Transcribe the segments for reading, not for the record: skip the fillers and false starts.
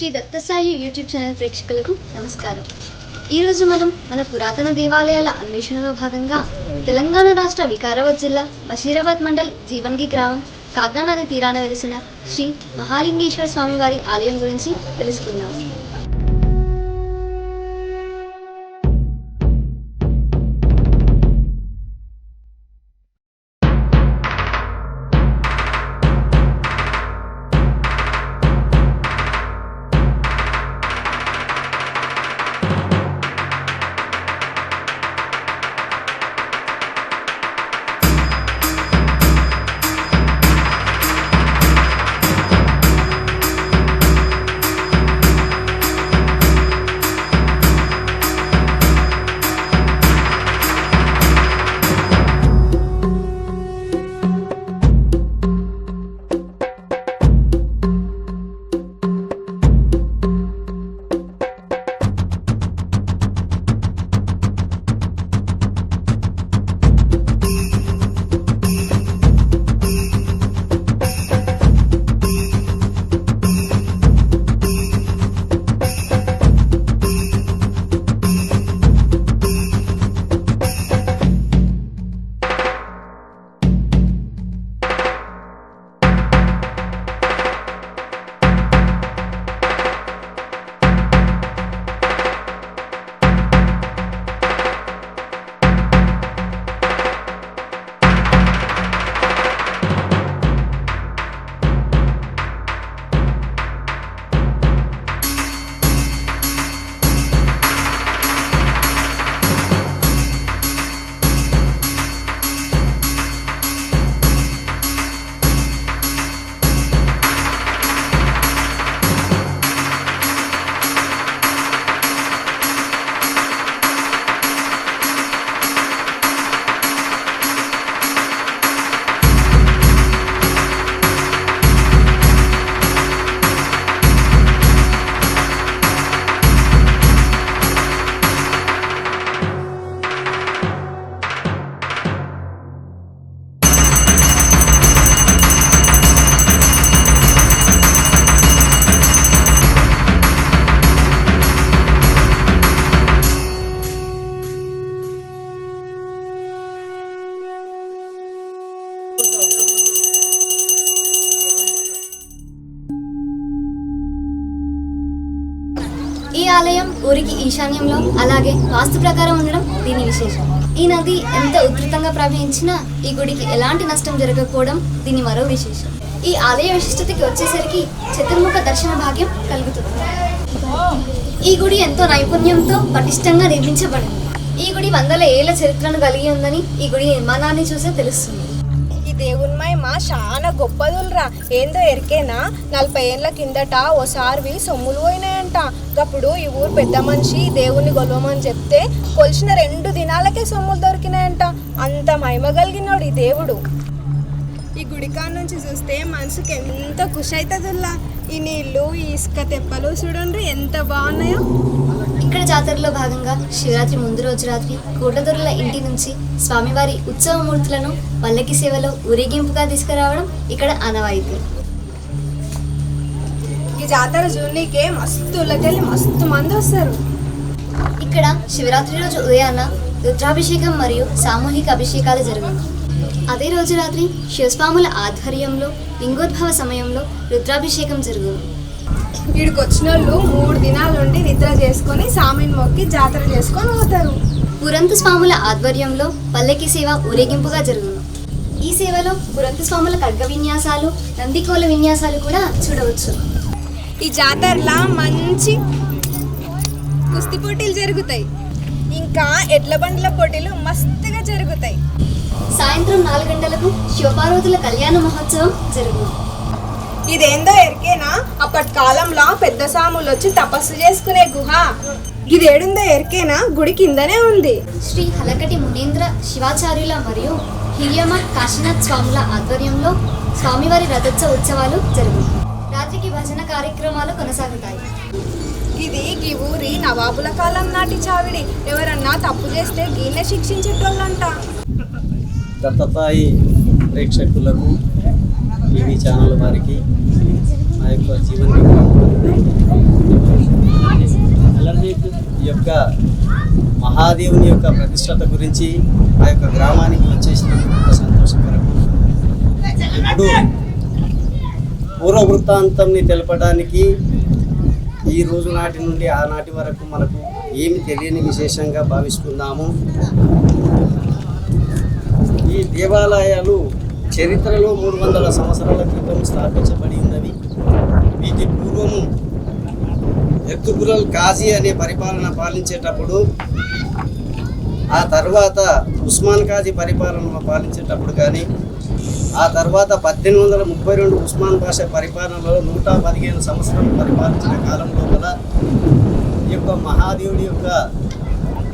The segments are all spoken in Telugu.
శ్రీ దత్తసాయి యూట్యూబ్ ఛానల్ ప్రేక్షకులకు నమస్కారం. ఈరోజు మనం మన పురాతన దేవాలయాల అన్వేషణలో భాగంగా తెలంగాణ రాష్ట్ర వికారాబాద్ జిల్లా బషీరాబాద్ మండల్ జీవన్గి గ్రామం కాగ్నా నది తీరాన వెలిసిన శ్రీ మహాలింగేశ్వర స్వామి వారి ఆలయం గురించి తెలుసుకుందాం. ఈ ఆలయం ఊరికి ఈశాన్యంలో అలాగే వాస్తు ప్రకారం ఉండడం దీని విశేషం. ఈ నది ఎంత ఉధృతంగా ప్రవహించినా ఈ గుడికి ఎలాంటి నష్టం జరగకపోవడం దీని మరో విశేషం. ఈ ఆలయ విశిష్టతకి వచ్చేసరికి చతుర్ముఖ దర్శన భాగ్యం కలుగుతుంది. ఈ గుడి ఎంతో నైపుణ్యంతో పటిష్టంగా నిర్మించబడింది. ఈ గుడి వందల ఏళ్ల చరిత్రను కలిగి ఉందని ఈ గుడి నిర్మాణాన్ని చూసే తెలుస్తుంది. దేవునిమై మా చాలా గొప్పదులరా. ఏందో ఎరికేనా 40 ఏళ్ళ కిందట ఓసారి సొమ్ములు పోయినాయంట. అప్పుడు ఈ ఊరు పెద్ద మనిషి దేవుణ్ణి కొలవమని చెప్తే కొలిసిన 2 దినాలకే సొమ్ములు దొరికినాయంట. అంత మహిమ కలిగినాడు ఈ దేవుడు. ఈ గుడికా నుంచి చూస్తే మనసుకి ఎంత ఖుషి అవుతుందిలా. ఈ నీళ్లు, ఈ ఇసుక తెప్పలు చూడండి ఎంత బాగున్నాయో. ఇక్కడ జాతరలో భాగంగా శివరాత్రి ముందు రోజు రాత్రి కోటదొరల ఇంటి నుంచి స్వామివారి ఉత్సవ మూర్తులను పల్లకి సేవలో ఊరేగింపుగా తీసుకురావడం ఇక్కడ ఆనవాయితీ. ఈ జాతర జూన్నికే మస్తులకెళ్ళి మస్తు మంది వస్తారు. ఇక్కడ శివరాత్రి రోజు ఉదయాన్న రుద్రాభిషేకం మరియు సామూహిక అభిషేకాలు జరుగును. అదే రోజు రాత్రి శివస్వాముల ఆధ్వర్యంలో లింగోద్భవ సమయంలో రుద్రాభిషేకం జరుగును. వీడికి వచ్చిన వాళ్ళు 3 దినాల నుండి నిద్ర చేసుకొని సామిని మొక్కి జాతర చేసుకొని పోతారు. పురంత స్వాముల ఆధ్వర్యంలో పల్లకి సేవ ఊరేగింపుగా జరుగును. ఈ సేవలో పురంత స్వాముల ఖడ్గ విన్యాసాలు, నందికోల విన్యాసాలు కూడా చూడవచ్చు. ఈ జాతరలా మంచి కుస్తీ పోటీలు జరుగుతాయి. ఇంకా ఎడ్ల బండ్ల పోటీలు మస్తుగా జరుగుతాయి. సాయంత్రం 4 గంటలకు శివపార్వతుల కళ్యాణ మహోత్సవం జరుగును. ఇదేందో ఎరికేనా, అప్పటి కాలంలో పెద్ద సాములు వచ్చి తపస్సు చేసుకునే గుహ. ఇదేడుందో ఎరికేనా, గుడి కిందనే ఉంది. శ్రీ హలకటి మునీంద్ర శివాచార్యుల మరియు హిరియమ కాశీనాథ్ స్వాముల ఆధ్వర్యంలో స్వామివారి రథోత్సవ ఉత్సవాలు జరుగును. రాత్రికి భజన కార్యక్రమాలు కొనసాగుతాయి. ఇది ఈ ఊరి నవాబుల కాలం నాటి చావిడి. ఎవరన్నా తప్పు చేస్తే గీనే శిక్షించేటోళ్ళంట. దత్తసాయి ప్రేక్షకులకు టీవీ ఛానల్ వారికి మా యొక్క జీవన్ ఈ యొక్క మహాదేవుని యొక్క ప్రతిష్టత గురించి ఆ యొక్క గ్రామానికి వచ్చేసినందుకు సంతోషకరం. ఇప్పుడు పూర్వ వృత్తాంతంని తెలపడానికి ఈ రోజు నాటి నుండి ఆనాటి వరకు మనకు ఏమి తెలియని విశేషంగా భావిస్తున్నాము. ఈ దేవాలయాలు చరిత్రలో 300 సంవత్సరాల క్రితం స్థాపించబడి ఉన్నవి. వీటి పూర్వము ఎర్తుగురల్ కాజీ అనే పరిపాలన పాలించేటప్పుడు, ఆ తర్వాత ఉస్మాన్ కాజీ పరిపాలన పాలించేటప్పుడు కానీ, ఆ తర్వాత 1832 ఉస్మాన్ బాషా పరిపాలనలో 115 సంవత్సరాలు పరిపాలించిన కాలంలో కూడా ఈ యొక్క మహాదేవుడి యొక్క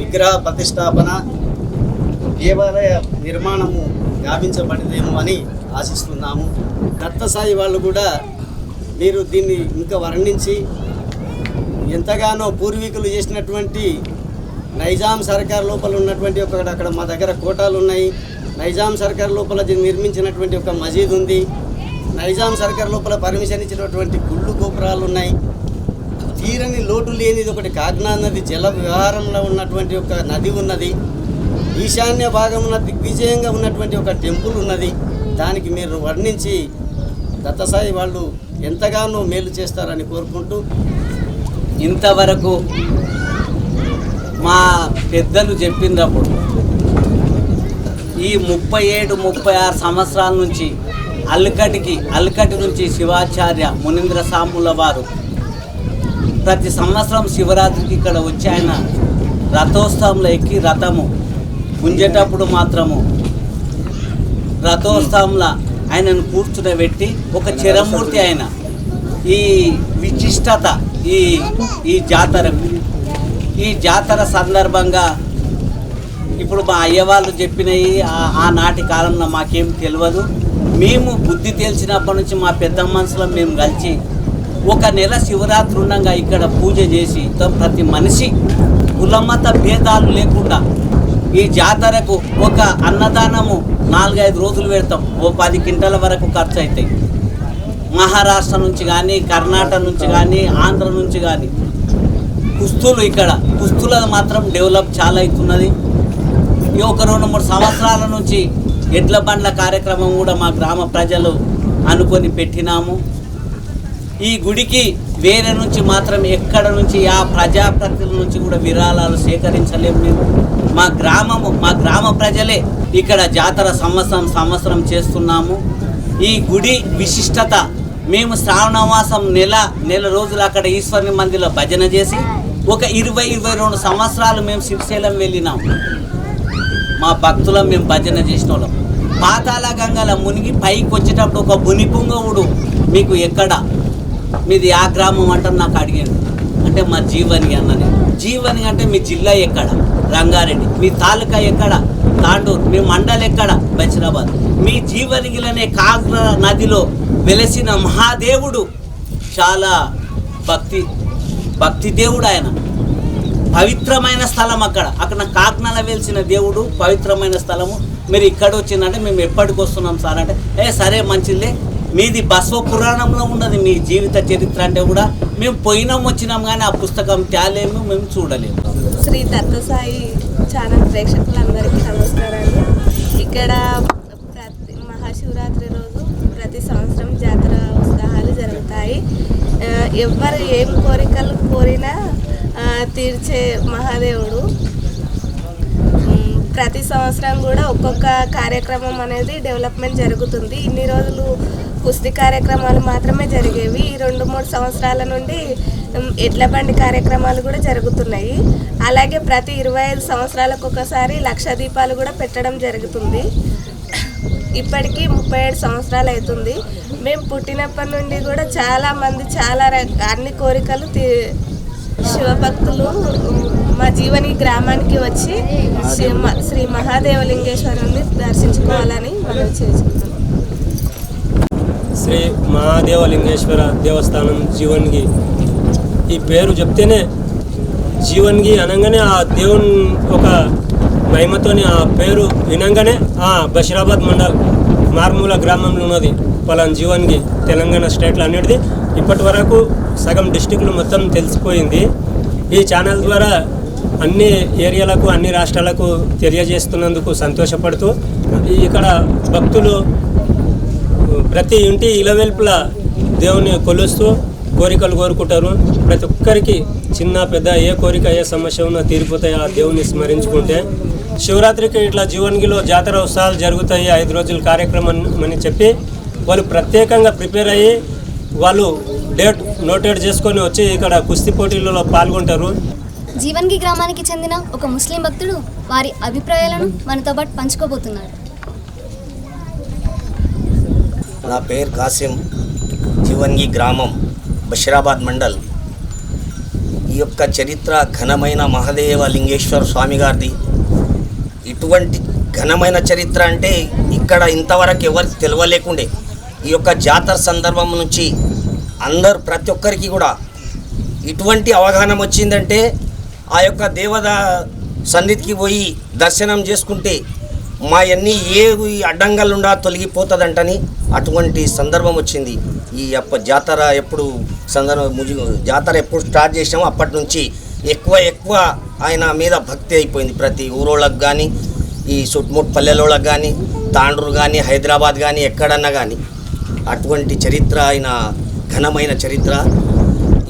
విగ్రహ ప్రతిష్టాపన, దేవాలయ నిర్మాణము గావించబడిందేమో అని ఆశిస్తున్నాము. దత్తసాయి వాళ్ళు కూడా మీరు దీన్ని ఇంకా వర్ణించి ఎంతగానో పూర్వీకులు చేసినటువంటి నైజాం సర్కార్ లోపల ఉన్నటువంటి అక్కడ మా దగ్గర కోటాలు ఉన్నాయి. నైజాం సర్కార్ లోపల నిర్మించినటువంటి ఒక మసీద్ ఉంది. నైజాం సర్కార్ లోపల పర్మిషన్ ఇచ్చినటువంటి గుళ్ళు గోపురాలు ఉన్నాయి. తీరని లోటు లేనిది ఒకటి కాగ్నా నది జల విహారంలో ఉన్నటువంటి ఒక నది ఉన్నది. ఈశాన్య భాగమున దిగ్విజయంగా ఉన్నటువంటి ఒక టెంపుల్ ఉన్నది. దానికి మీరు వర్ణించి దత్తసాయి వాళ్ళు ఎంతగానో మేలు చేస్తారని కోరుకుంటూ, ఇంతవరకు మా పెద్దలు చెప్పినప్పుడు ఈ 37-36 సంవత్సరాల నుంచి అల్కటి నుంచి శివాచార్య మునీంద్ర సాముల వారు ప్రతి సంవత్సరం శివరాత్రికి ఇక్కడ వచ్చి ఆయన రథోత్సవంలో ఎక్కి రథము గుంజేటప్పుడు మాత్రము రథోత్సవంలో ఆయనను కూర్చునబెట్టి ఒక చిరమూర్తి ఆయన ఈ విశిష్టత ఈ జాతర సందర్భంగా ఇప్పుడు మా అయ్య వాళ్ళు చెప్పినవి ఆనాటి కాలంలో మాకేం తెలియదు. మేము బుద్ధి తెలిసినప్పటి నుంచి మా పెద్ద మనుషులు మేము కలిసి ఒక నెల శివరాత్రి ఉండగా ఇక్కడ పూజ చేసి ప్రతి మనిషి కులమత భేదాలు లేకుండా ఈ జాతరకు ఒక అన్నదానము 4-5 రోజులు పెడతాం. ఓ 10 క్వింటాల వరకు ఖర్చు అవుతాయి. మహారాష్ట్ర నుంచి కానీ, కర్ణాటక నుంచి కానీ, ఆంధ్ర నుంచి కానీ కుస్తులు ఇక్కడ కుస్తుల మాత్రం డెవలప్ చాలా అవుతున్నది. ఈ ఒక 2-3 సంవత్సరాల నుంచి ఎడ్ల బండ్ల కార్యక్రమం కూడా మా గ్రామ ప్రజలు అనుకొని పెట్టినాము. ఈ గుడికి వేరే నుంచి మాత్రం ఎక్కడ నుంచి ఆ ప్రజాప్రతినిధుల నుంచి కూడా విరాళాలు సేకరించలేము. మేము మా గ్రామ ప్రజలే ఇక్కడ జాతర సంవత్సరం చేస్తున్నాము. ఈ గుడి విశిష్టత మేము శ్రావణమాసం నెల రోజులు అక్కడ ఈశ్వరుని మందిలో భజన చేసి ఒక 20-22 సంవత్సరాలు మేము శ్రీశైలం వెళ్ళినాం. మా భక్తులం మేము భజన చేసిన వాళ్ళం. పాతాళ గంగల మునిగి పైకి వచ్చేటప్పుడు ఒక బునిపుంగవుడు మీకు ఎక్కడ మీది ఆ గ్రామం అంటే నాకు అడిగాడు. అంటే మా జీవని అన్నది. జీవని అంటే మీ జిల్లా ఎక్కడ? రంగారెడ్డి. మీ తాలూకా ఎక్కడ? తాండూరు. మీ మండలం ఎక్కడ? బైసరాబాద్. మీ జీవనిగిలనే కాగ్నా నదిలో వెలసిన మహాదేవుడు చాలా భక్తి దేవుడు. ఆయన పవిత్రమైన స్థలం. అక్కడ కాగ్నాల వెలిసిన దేవుడు పవిత్రమైన స్థలము. మీరు ఇక్కడ వచ్చిందంటే మేము ఎప్పటికి వస్తున్నాం సార్ అంటే సరే మంచిదే, మీది బస్వ పురాణంలో ఉన్నది మీ జీవిత చరిత్ర అంటే కూడా మేము వచ్చినాం కానీ ఆ పుస్తకం తేలేము, మేము చూడలేము. శ్రీ దత్తసాయి ఛానల్ ప్రేక్షకులందరికీ నమస్కారాలు. ఇక్కడ మహాశివరాత్రి రోజు ప్రతి సంవత్సరం జాతర ఉత్సవాలు జరుగుతాయి. ఎవరు ఏం కోరికలు కోరినా తీర్చే మహాదేవుడు. ప్రతి సంవత్సరం కూడా ఒక్కొక్క కార్యక్రమం అనేది డెవలప్మెంట్ జరుగుతుంది. ఇన్ని రోజులు కుస్తీ కార్యక్రమాలు మాత్రమే జరిగేవి. ఈ 2-3 సంవత్సరాల నుండి ఎడ్ల బండి కార్యక్రమాలు కూడా జరుగుతున్నాయి. అలాగే ప్రతి 25 సంవత్సరాలకు ఒకసారి లక్ష దీపాలు కూడా పెట్టడం జరుగుతుంది. ఇప్పటికీ 37 సంవత్సరాలు అవుతుంది. మేము పుట్టినప్పటి నుండి కూడా చాలామంది అన్ని కోరికలు శివభక్తులు మా జీవని గ్రామానికి వచ్చి శ్రీ మహాదేవలింగేశ్వరుని దర్శించుకోవాలని మనం చేసుకుంటున్నాం. శ్రీ మహాదేవలింగేశ్వర దేవస్థానం జీవన్గి ఈ పేరు చెప్తేనే జీవన్గి అనగానే ఆ దేవుని ఒక మహిమతోని ఆ పేరు వినంగానే బషీరాబాద్ మండల్ మార్మూల గ్రామంలో ఉన్నది పలాన్ జీవన్గి తెలంగాణ స్టేట్లో అన్నిటిది. ఇప్పటి వరకు సగం డిస్టిక్లు మొత్తం తెలిసిపోయింది. ఈ ఛానల్ ద్వారా అన్ని ఏరియాలకు అన్ని రాష్ట్రాలకు తెలియజేస్తున్నందుకు సంతోషపడుతూ ఇక్కడ భక్తులు ప్రతి ఇంటి ఇలవెల్పుల దేవుని కొలుస్తూ కోరికలు కోరుకుంటారు. ప్రతి ఒక్కరికి చిన్న పెద్ద ఏ కోరిక ఏ సమస్య ఉన్నా తీరిపోతాయి ఆ దేవుని స్మరించుకుంటే. శివరాత్రికి ఇట్లా జీవన్గిలో జాతర ఉత్సవాలు జరుగుతాయి 5 రోజుల కార్యక్రమం అని చెప్పి వాళ్ళు ప్రత్యేకంగా ప్రిపేర్ అయ్యి వాళ్ళు డేట్ నోటెడ్ చేసుకొని వచ్చి ఇక్కడ కుస్తీ పోటీలలో పాల్గొంటారు. జీవన్గి గ్రామానికి చెందిన ఒక ముస్లిం భక్తుడు వారి అభిప్రాయాలను మనతో పాటు పంచుకోబోతున్నారు. నా పేరు కాసిం, జీవన్గి గ్రామం, బషీరాబాద్ మండల్. ఈ యొక్క చరిత్ర ఘనమైన మహాదేవ లింగేశ్వర స్వామి గారిది. ఇటువంటి ఘనమైన చరిత్ర అంటే ఇక్కడ ఇంతవరకు ఎవరికి తెలియలేకుండే. ఈ యొక్క జాతర సందర్భం నుంచి అందరు ప్రతి ఒక్కరికి కూడా ఇటువంటి అవగాహన వచ్చిందంటే ఆ యొక్క దేవత సన్నిధికి పోయి దర్శనం చేసుకుంటే మా అన్నీ ఏ అడ్డంగాలుండా తొలగిపోతుందంటని అటువంటి సందర్భం వచ్చింది. ఈ జాతర ఎప్పుడు జాతర ఎప్పుడు స్టార్ట్ చేసామో అప్పటి నుంచి ఎక్కువ ఆయన మీద భక్తి అయిపోయింది. ప్రతి ఊరోళ్ళకి కానీ ఈ చుట్టుముట్టు పల్లెలోళ్ళకి కానీ తాండ్రు కానీ హైదరాబాద్ కానీ ఎక్కడన్నా కానీ అటువంటి చరిత్ర ఆయన ఘనమైన చరిత్ర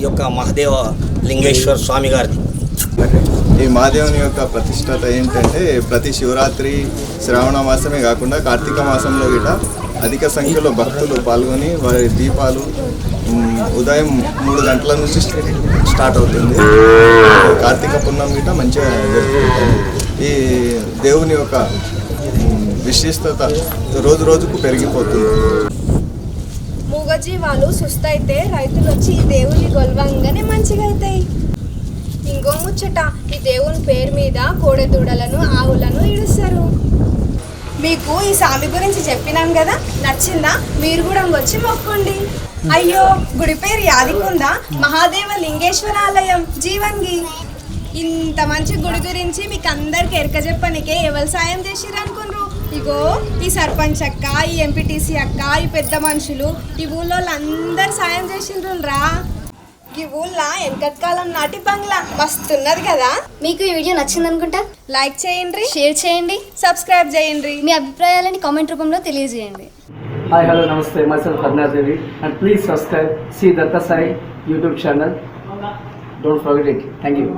ఈ యొక్క మహాదేవ లింగేశ్వర స్వామి గారిది. ఈ మహాదేవుని యొక్క ప్రతిష్టత ఏంటంటే ప్రతి శివరాత్రి శ్రావణ మాసమే కాకుండా కార్తీక మాసంలో గిట అధిక సంఖ్యలో భక్తులు పాల్గొని వారి దీపాలు ఉదయం 3 గంటల నుంచి స్టార్ట్ అవుతుంది. కార్తీక పున్నం గిట మంచిగా జరుపుకుంటారు. ఈ దేవుని యొక్క విశిష్టత రోజు రోజుకు పెరిగిపోతుంది. మూగజీవాలు సుస్తైతే రైతులు వచ్చి ఈ దేవుని గొలవంగానే మంచిగా అవుతాయి. ఇంకో ముచ్చట, ఈ దేవుని పేరు మీద కోడెదూడలను ఆవులను ఇడుస్తారు. మీకు ఈ స్వామి గురించి చెప్పినాను కదా, నచ్చిందా? మీరు కూడా వచ్చి మొక్కండి. అయ్యో, గుడి పేరు యాదికుందా? మహాదేవ లింగేశ్వర ఆలయం జీవన్గి. ఇంత మంచి గుడి గురించి మీకు అందరికి ఎరక చెప్పనికే ఎవరు సాయం చేసిర్రు అనుకున్నారు? ఇగో ఈ సర్పంచ్ అక్క, ఈ ఎంపీటీసీ అక్క, ఈ పెద్ద మనుషులు, ఈ ఊళ్ళో అందరు సాయం చేసిండ్రు రా. ఈ ఊళ్ళో వెనకకాలం నాటి బంగ్లా మస్తున్నది కదా. మీకు ఈ వీడియో నచ్చింది అనుకుంటా. లైక్ చేయండి, షేర్ చేయండి, సబ్స్క్రైబ్ చేయండి. మీ అభిప్రాయాలని కామెంట్ రూపంలో తెలియజేయండి. Hi, hello, namaste. Myself Hadna Devi, and please subscribe. See Datta Sai YouTube channel. Don't forget it. Thank you.